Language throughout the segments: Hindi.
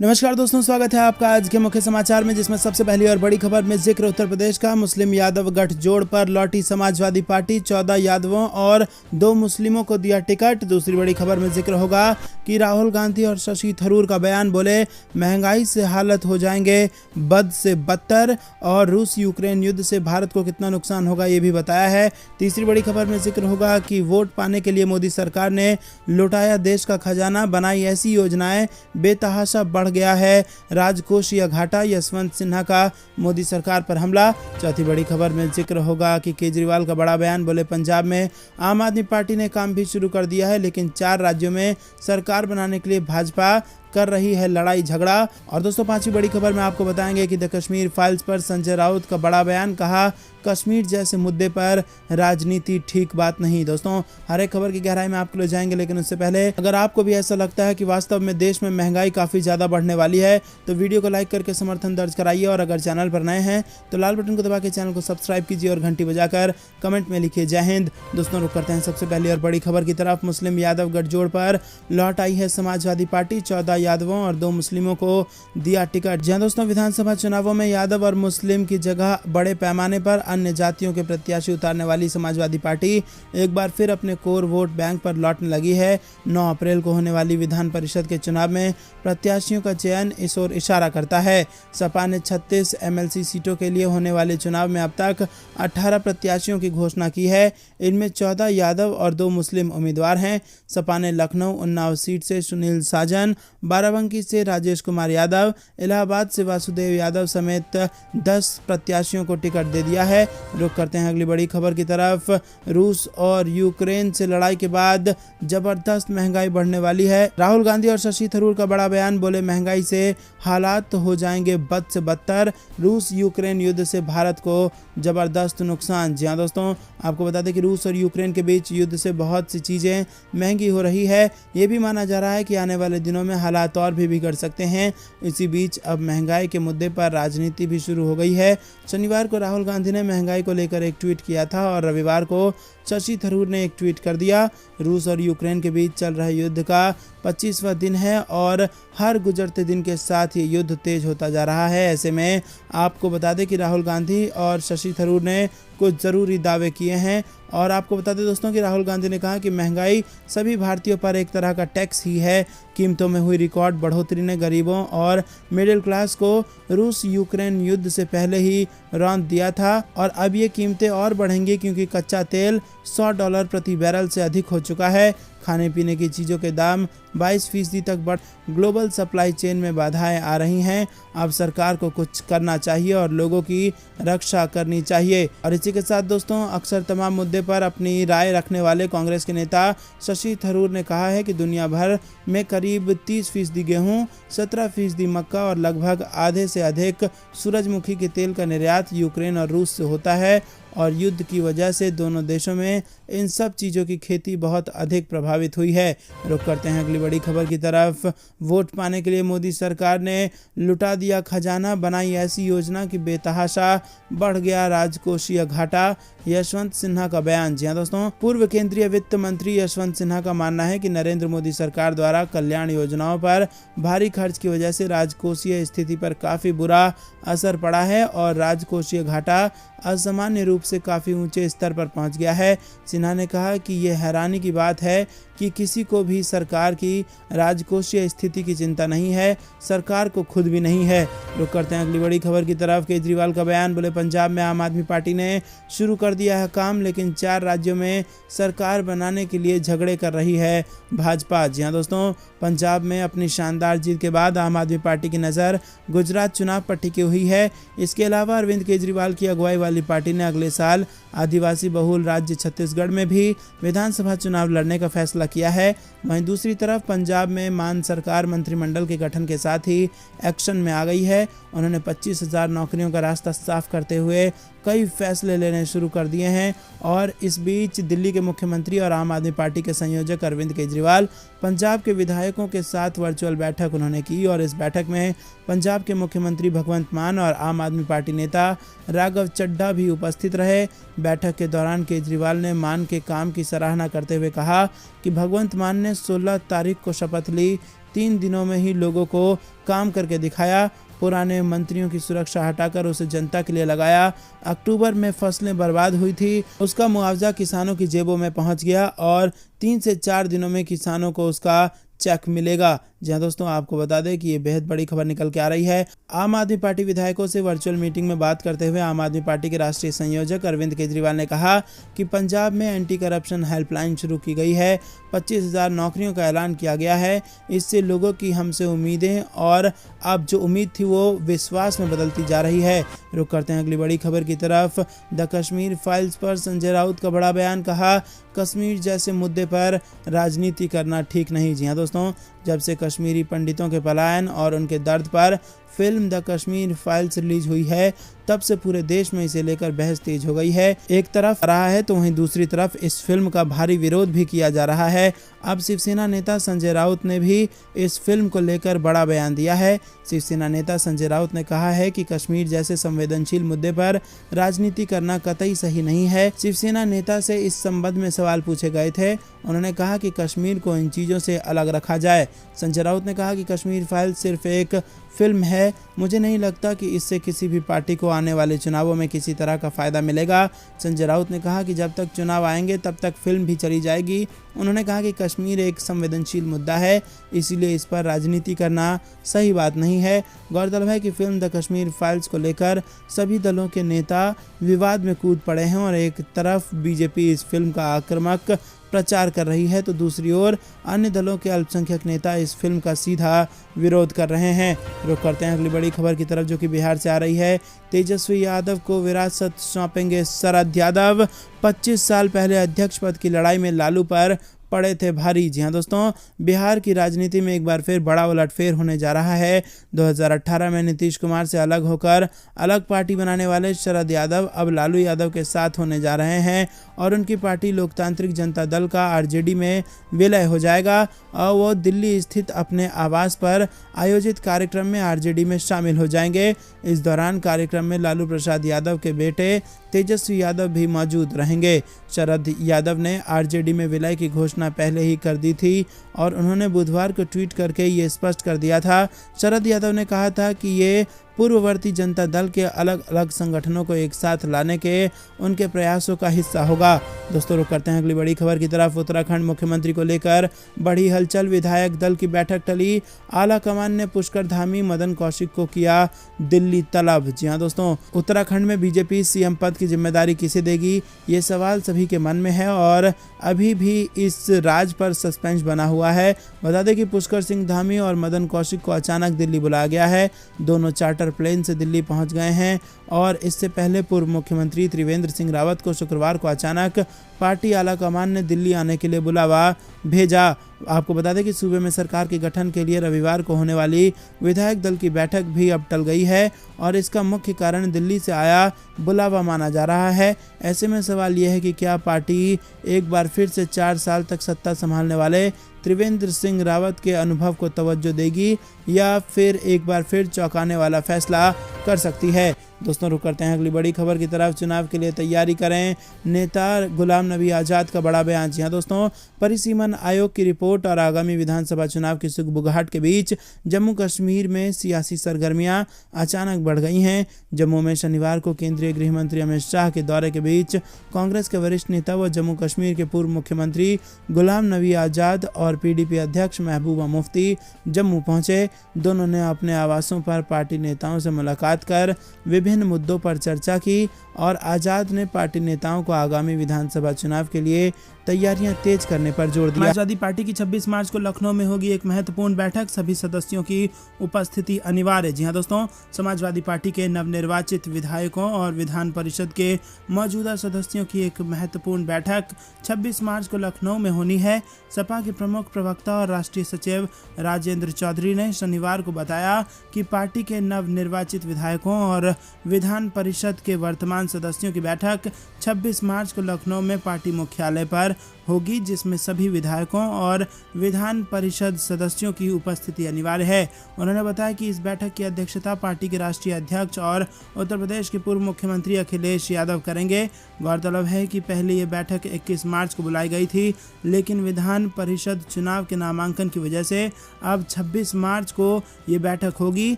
नमस्कार दोस्तों, स्वागत है आपका आज के मुख्य समाचार में, जिसमें सबसे पहली और बड़ी खबर में जिक्र उत्तर प्रदेश का। मुस्लिम यादव गठजोड़ पर लौटी समाजवादी पार्टी, 14 यादवों और 2 मुस्लिमों को दिया टिकट। दूसरी बड़ी खबर में जिक्र होगा कि राहुल गांधी और शशि थरूर का बयान, बोले महंगाई से हालत हो जाएंगे बद से बदतर, और रूस यूक्रेन युद्ध से भारत को कितना नुकसान होगा ये भी बताया है। तीसरी बड़ी खबर में जिक्र होगा कि वोट पाने के लिए मोदी सरकार ने लुटाया देश का खजाना, बनाई ऐसी योजनाएं, बेतहाशा बढ़ गया है राजकोषीय घाटा, यशवंत सिन्हा का मोदी सरकार पर हमला। चौथी बड़ी खबर में जिक्र होगा कि केजरीवाल का बड़ा बयान, बोले पंजाब में आम आदमी पार्टी ने काम भी शुरू कर दिया है, लेकिन 4 राज्यों में सरकार बनाने के लिए भाजपा कर रही है लड़ाई झगड़ा। और दोस्तों, पांचवी बड़ी खबर में आपको बताएंगे कि द कश्मीर फाइल्स पर संजय राउत का बड़ा बयान, कहा कश्मीर जैसे मुद्दे पर राजनीति ठीक बात नहीं। दोस्तों, हर एक खबर की गहराई में आपको ले जाएंगे, लेकिन उससे पहले अगर आपको भी ऐसा लगता है कि वास्तव में देश में महंगाई काफी ज्यादा बढ़ने वाली है, तो वीडियो को लाइक करके समर्थन दर्ज कराइए, और अगर चैनल पर नए हैं तो लाल बटन को दबा के चैनल को सब्सक्राइब कीजिए और घंटी बजाकर कमेंट में लिखिए जय हिंद। दोस्तों, रुक करते हैं सबसे पहली और बड़ी खबर की तरफ। मुस्लिम यादव गठजोड़ पर लौट आई है समाजवादी पार्टी, 14 यादवों और 2 मुस्लिमों को दिया टिकट। जहां दोस्तों, विधानसभा चुनावों में यादव और मुस्लिम की जगह बड़े पैमाने पर अन्य जातियों के प्रत्याशी उतारने वाली समाजवादी पार्टी एक बार फिर अपने कोर वोट बैंक पर लौटने लगी है। 9 अप्रैल को होने वाली विधान परिषद के चुनाव में प्रत्याशियों का चयन इस ओर इशारा करता है। सपा ने 36 एमएलसी सीटों के लिए होने वाले चुनाव में अब तक 18 प्रत्याशियों की घोषणा की है। इनमें 14 यादव और 2 मुस्लिम उम्मीदवार हैं। सपा ने लखनऊ उन्नाव सीट से सुनील साजन, बाराबंकी से राजेश कुमार यादव, इलाहाबाद से वासुदेव यादव समेत 10 प्रत्याशियों को टिकट दे दिया है। रुक करते हैं अगली बड़ी खबर की तरफ। रूस और यूक्रेन से लड़ाई के बाद जबरदस्त महंगाई बढ़ने वाली है। राहुल गांधी और शशि थरूर का बड़ा बयान, बोले महंगाई से हालात हो जाएंगे बद से बदतर, रूस यूक्रेन युद्ध से भारत को जबरदस्त नुकसान। जी हाँ दोस्तों, आपको बता दें कि रूस और यूक्रेन के बीच युद्ध से बहुत सी चीजें महंगी हो रही है। ये भी माना जा रहा है कि आने वाले दिनों में हालात और भी बिगड़ सकते हैं। इसी बीच अब महंगाई के मुद्दे पर राजनीति भी शुरू हो गई है। शनिवार को राहुल गांधी ने महंगाई को लेकर एक ट्वीट किया था, और रविवार को शशि थरूर ने एक ट्वीट कर दिया। रूस और यूक्रेन के बीच चल रहे युद्ध का 25वां दिन है, और हर गुजरते दिन के साथ ये युद्ध तेज होता जा रहा है। ऐसे में आपको बता दें कि राहुल गांधी और शशि थरूर ने कुछ ज़रूरी दावे किए हैं। और आपको बता दें दोस्तों कि राहुल गांधी ने कहा कि महंगाई सभी भारतीयों पर एक तरह का टैक्स ही है। कीमतों में हुई रिकॉर्ड बढ़ोतरी ने गरीबों और मिडिल क्लास को रूस यूक्रेन युद्ध से पहले ही रौंद दिया था, और अब ये कीमतें और बढ़ेंगी क्योंकि कच्चा तेल $100 प्रति बैरल से अधिक हो चुका है। खाने पीने की चीज़ों के दाम 22% तक बढ़, ग्लोबल सप्लाई चेन में बाधाएं आ रही हैं। अब सरकार को कुछ करना चाहिए और लोगों की रक्षा करनी चाहिए। और इसी के साथ दोस्तों, अक्सर तमाम मुद्दे पर अपनी राय रखने वाले कांग्रेस के नेता शशि थरूर ने कहा है कि दुनिया भर में करीब 30% गेहूं, 17% मक्का और लगभग आधे से अधिक सूरजमुखी के तेल का निर्यात यूक्रेन और रूस से होता है, और युद्ध की वजह से दोनों देशों में इन सब चीज़ों की खेती बहुत अधिक प्रभावित हुई है। रुक करते हैं अगली बड़ी खबर की तरफ। वोट पाने के लिए मोदी सरकार ने लुटा दिया खजाना, बनाई ऐसी योजना कि बेतहाशा बढ़ गया राजकोषीय घाटा, यशवंत सिन्हा का बयान। जी हाँ दोस्तों, पूर्व केंद्रीय वित्त मंत्री यशवंत सिन्हा का मानना है कि नरेंद्र मोदी सरकार द्वारा कल्याण योजनाओं पर भारी खर्च की वजह से राजकोषीय स्थिति पर काफ़ी बुरा असर पड़ा है, और राजकोषीय घाटा असामान्य रूप से काफ़ी ऊंचे स्तर पर पहुंच गया है। सिन्हा ने कहा कि यह हैरानी की बात है कि किसी को भी सरकार की राजकोषीय स्थिति की चिंता नहीं है, सरकार को खुद भी नहीं है। रुक करते हैं अगली बड़ी खबर की तरफ। केजरीवाल का बयान, बोले पंजाब में आम आदमी पार्टी ने शुरू कर दिया है काम, लेकिन 4 राज्यों में सरकार बनाने के लिए झगड़े कर रही है भाजपा। जी हाँ दोस्तों, पंजाब में अपनी शानदार जीत के बाद आम आदमी पार्टी की नज़र गुजरात चुनाव पर टिकी हुई है। इसके अलावा अरविंद केजरीवाल की अगुवाई वाली पार्टी ने अगले साल आदिवासी बहुल राज्य छत्तीसगढ़ में भी विधानसभा चुनाव लड़ने का फैसला किया है। वहीं दूसरी तरफ पंजाब में मान सरकार मंत्रिमंडल के गठन के साथ ही एक्शन में आ गई है। उन्होंने 25,000 नौकरियों का रास्ता साफ करते हुए कई फैसले लेने शुरू कर दिए हैं। और इस बीच दिल्ली के मुख्यमंत्री और आम आदमी पार्टी के संयोजक अरविंद केजरीवाल पंजाब के विधायकों के साथ वर्चुअल बैठक उन्होंने की, और इस बैठक में पंजाब के मुख्यमंत्री भगवंत मान और आम आदमी पार्टी नेता राघव चड्ढा भी उपस्थित रहे। बैठक के दौरान केजरीवाल ने मान के काम की सराहना करते हुए कहा कि भगवंत मान ने 16 तारीख को शपथ ली 3 दिनों में ही लोगों को काम करके दिखाया। पुराने मंत्रियों की सुरक्षा हटाकर उसे जनता के लिए लगाया। अक्टूबर में फसलें बर्बाद हुई थी, उसका मुआवजा किसानों की जेबों में पहुंच गया और 3 से 4 दिनों में किसानों को उसका चेक मिलेगा। जी हाँ दोस्तों, आपको बता दें कि ये बेहद बड़ी खबर निकल के आ रही है। आम आदमी पार्टी विधायकों से वर्चुअल मीटिंग में बात करते हुए आम आदमी पार्टी के राष्ट्रीय संयोजक अरविंद केजरीवाल ने कहा कि पंजाब में एंटी करप्शन हेल्पलाइन शुरू की गई है। 25,000 नौकरियों का ऐलान किया गया है। इससे लोगों की हमसे उम्मीदें और अब जो उम्मीद थी वो विश्वास में बदलती जा रही है। रुक करते हैं अगली बड़ी खबर की तरफ। द कश्मीर फाइल्स पर संजय राउत का बड़ा बयान। कहा, कश्मीर जैसे मुद्दे पर राजनीति करना ठीक नहीं। जी हाँ दोस्तों, जब से कश्मीरी पंडितों के पलायन और उनके दर्द पर film the Kashmir files release हुई है, तब से पूरे देश में इसे लेकर बहस तेज हो गई है। एक तरफ रहा है तो वहीं दूसरी तरफ इस फिल्म का भारी विरोध भी किया जा रहा है। अब शिवसेना नेता संजय राउत ने भी इस फिल्म को लेकर बड़ा बयान दिया है। शिवसेना नेता संजय राउत ने कहा है कि कश्मीर जैसे संवेदनशील मुद्दे पर राजनीति करना कतई सही नहीं है। शिवसेना नेता से इस संबंध में सवाल पूछे गए थे। उन्होंने कहा कि कश्मीर को इन चीज़ों से अलग रखा जाए। संजय राउत ने कहा कि कश्मीर फाइल सिर्फ एक फिल्म है। मुझे नहीं लगता कि इससे किसी भी पार्टी को आने वाले चुनावों में किसी तरह का फ़ायदा मिलेगा। संजय राउत ने कहा कि जब तक चुनाव आएंगे तब तक फिल्म भी चली जाएगी। उन्होंने कहा कि कश्मीर एक संवेदनशील मुद्दा है, इसीलिए इस पर राजनीति करना सही बात नहीं है। गौरतलब है कि फिल्म द कश्मीर फाइल्स को लेकर सभी दलों के नेता विवाद में कूद पड़े हैं और एक तरफ बीजेपी इस फिल्म का आक्रामक प्रचार कर रही है तो दूसरी ओर अन्य दलों के अल्पसंख्यक नेता इस फिल्म का सीधा विरोध कर रहे हैं। रुक करते हैं अगली बड़ी खबर की तरफ जो कि बिहार से आ रही है। तेजस्वी यादव को विरासत सौंपेंगे शरद यादव। 25 साल पहले अध्यक्ष पद की लड़ाई में लालू पर पड़े थे भारी। जी हाँ दोस्तों, बिहार की राजनीति में एक बार फिर बड़ा उलटफेर होने जा रहा है। 2018 में नीतीश कुमार से अलग होकर अलग पार्टी बनाने वाले शरद यादव अब लालू यादव के साथ होने जा रहे हैं और उनकी पार्टी लोकतांत्रिक जनता दल का आरजेडी में विलय हो जाएगा और वो दिल्ली स्थित अपने आवास पर आयोजित कार्यक्रम में आरजेडी में शामिल हो जाएंगे। इस दौरान कार्यक्रम में लालू प्रसाद यादव के बेटे तेजस्वी यादव भी मौजूद रहेंगे। शरद यादव ने आरजेडी में विलय की घोषणा पहले ही कर दी थी और उन्होंने बुधवार को ट्वीट करके ये स्पष्ट कर दिया था। शरद यादव ने कहा था कि ये पूर्ववर्ती जनता दल के अलग अलग संगठनों को एक साथ लाने के उनके प्रयासों का हिस्सा होगा। दोस्तों, रुक करते हैं अगली बड़ी खबर की तरफ। उत्तराखंड मुख्यमंत्री को लेकर बड़ी हलचल। विधायक दल की बैठक टली। आला कमान ने पुष्कर धामी मदन कौशिक को किया दिल्ली तलब। जी हाँ दोस्तों, उत्तराखंड में बीजेपी सीएम पद की जिम्मेदारी किसे देगी, ये सवाल सभी के मन में है और अभी भी इस राज पर सस्पेंस बना हुआ है। बता दें कि पुष्कर सिंह धामी और मदन कौशिक को अचानक दिल्ली बुलाया गया है। दोनों चार्टर प्लेन से दिल्ली पहुंच गए हैं और इससे पहले पूर्व मुख्यमंत्री त्रिवेंद्र सिंह रावत को शुक्रवार को अचानक पार्टी आला कमान ने दिल्ली आने के लिए बुलावा भेजा। आपको बता दें कि सूबे में सरकार के गठन के लिए रविवार को होने वाली विधायक दल की बैठक भी अब टल गई है और इसका मुख्य कारण दिल्ली से आया बुलावा माना जा रहा है। ऐसे में सवाल यह है कि क्या पार्टी एक बार फिर से 4 साल तक सत्ता संभालने वाले त्रिवेंद्र सिंह रावत के अनुभव को तवज्जो देगी या फिर एक बार फिर चौंकाने वाला फैसला कर सकती है। दोस्तों, रुक करते हैं अगली बड़ी खबर की तरफ। चुनाव के लिए तैयारी करें, नेता गुलाम नबी आज़ाद का बड़ा बयान। जी हाँ दोस्तों, परिसीमन आयोग की रिपोर्ट और आगामी विधानसभा चुनाव की सुगबुगाहट के बीच जम्मू कश्मीर में सियासी सरगर्मियां अचानक बढ़ गई हैं। जम्मू में शनिवार को केंद्रीय गृह मंत्री अमित शाह के दौरे के बीच कांग्रेस के वरिष्ठ नेता व जम्मू कश्मीर के पूर्व मुख्यमंत्री गुलाम नबी आज़ाद और पीडीपी अध्यक्ष महबूबा मुफ्ती जम्मू पहुंचे। दोनों ने अपने आवासों पर पार्टी नेताओं से मुलाकात कर विभिन्न मुद्दों पर चर्चा की और आज़ाद ने पार्टी नेताओं को आगामी विधानसभा चुनाव के लिए तैयारियां तेज करने पर जोर दिया। समाजवादी पार्टी की 26 मार्च को लखनऊ में होगी एक महत्वपूर्ण बैठक, सभी सदस्यों की उपस्थिति अनिवार्य। जी हाँ दोस्तों, समाजवादी पार्टी के नवनिर्वाचित विधायकों और विधान परिषद के मौजूदा सदस्यों की एक महत्वपूर्ण बैठक 26 मार्च को लखनऊ में होनी है। सपा के प्रमुख प्रवक्ता और राष्ट्रीय सचिव राजेंद्र चौधरी ने शनिवार को बताया कि पार्टी के नवनिर्वाचित विधायकों और विधान परिषद के वर्तमान सदस्यों की बैठक 26 मार्च को लखनऊ में पार्टी मुख्यालय पर होगी, जिसमें सभी विधायकों और विधान परिषद सदस्यों की उपस्थिति अनिवार्य है। उन्होंने बताया कि इस बैठक की अध्यक्षता पार्टी के राष्ट्रीय अध्यक्ष और उत्तर प्रदेश के पूर्व मुख्यमंत्री अखिलेश यादव करेंगे। गौरतलब है कि पहले ये बैठक 21 मार्च को बुलाई गई थी, लेकिन विधान परिषद चुनाव के नामांकन की वजह से अब 26 मार्च को ये बैठक होगी।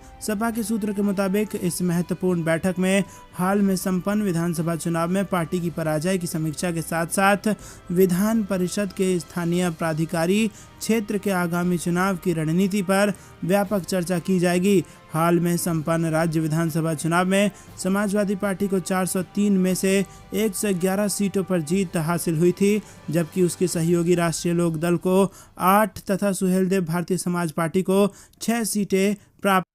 सपा के सूत्र के मुताबिक इस महत्वपूर्ण बैठक में हाल में संपन्न विधानसभा चुनाव में पार्टी की पराजय की समीक्षा के साथ साथ विधान परिषद के स्थानीय प्राधिकारी क्षेत्र के आगामी चुनाव की रणनीति पर व्यापक चर्चा की जाएगी। हाल में संपन्न राज्य विधानसभा चुनाव में समाजवादी पार्टी को 403 में से 111 सीटों पर जीत हासिल हुई थी, जबकि उसके सहयोगी राष्ट्रीय लोक दल को 8 तथा सुहेलदेव भारतीय समाज पार्टी को 6 सीटें प्राप्त